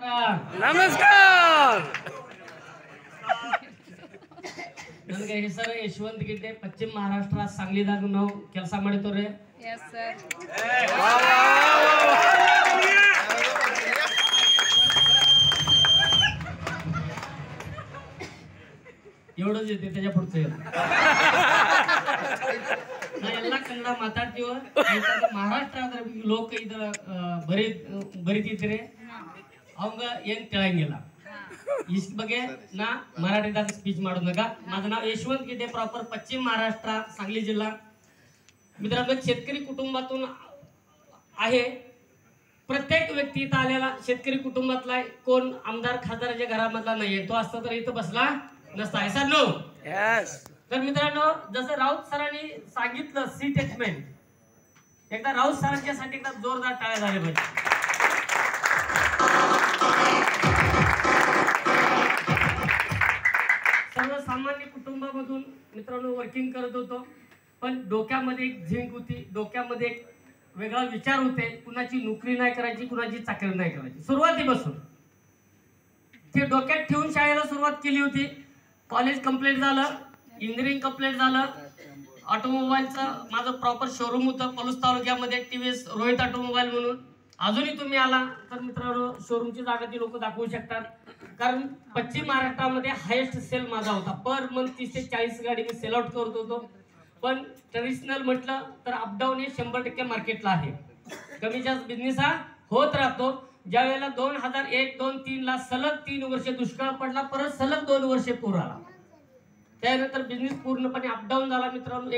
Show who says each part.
Speaker 1: नमस्कार
Speaker 2: ನನಗೆ ಹೆಸರು ಯಶವಂತ್ ಗಿಡ್ಡೆ ಪಶ್ಚಿಮ ಮಹಾರಾಷ್ಟ್ರ सांगलीದಾಗ ನಾವು ಕೆಲಸ ಮಾಡಿತೋರೆ
Speaker 3: यस सर
Speaker 2: एवढंच येते त्याच्या पुढचं ನಾ ಎಲ್ಲ ಕನ್ನಡ ಮಾತಾಡ್ತೀವ ಮಹಾರಾಷ್ಟ್ರದ ಲೋಕ ಇದರ ಬರೀತಿದ್ರೆ ಅವಂಗ ಏನ್ ತಿಳಂಗಿಲ್ಲ इस बघे ना मराठीत स्पीच मारू नका माझं नाव यशवंत गिड्डे प्रॉपर पश्चिम महाराष्ट्र सांगली जिल्हा मित्रांनो शेतकरी कुटुंबातून आहे प्रत्येक व्यक्ती इथं आलेला शेतकरी कुटुंबातला कोण आमदार खासदाराच्या घरामधला नाहीये तो असता तर इथं बसला नसता ऐसा नो
Speaker 1: यस
Speaker 2: तर मित्रांनो जसं राऊत सरांनी सांगितलं सी टेचमेंट एकदा राऊत सरांच्या साठी एकदा जोरदार टाळ्या झाल्या पाहिजे सर्वसामान्य कुटुंबामधून मित्रांनो वर्किंग करत होतो पण डोक्यामध्ये एक झिंक होती डोक्यामध्ये एक वेगळा विचार होते कुणाची नोकरी नाही करायची कुणाची चाकरी नाही करायची सुरुवातीपासून ते डोक्यात ठेवून शाळेला सुरुवात केली होती कॉलेज कंप्लीट झालं इंजिनिअरिंग कंप्लीट झालं ऑटोमोबाईलचं माझं प्रॉपर शोरूम होतं पलूस तालुक्यामध्ये टीव्हीएस रोहित ऑटोमोबाईल म्हणून अजूनही तुम्ही आला तर मित्रांनो शोरूमची जागा ती लोक दाखवू शकतात कारण पश्चिम महाराष्ट्रामध्ये हायेस्ट सेल माझा होता पर मंथ 30 ते 40 गाडी मी सेल आउट करत होतो पण ट्रेडिशनल म्हटलं तर अपडाऊन हे 100% मार्केटला आहे कमी जास्त बिझनेस हा होत राहतो ज्या वेळेला 2001, 2, 3 ला सलग 3 वर्ष दुष्काळ पडला परत सलग 2 वर्ष पूर आला त्यानंतर बिझनेस पूर्णपणे अपडाऊन झाला मित्रांनो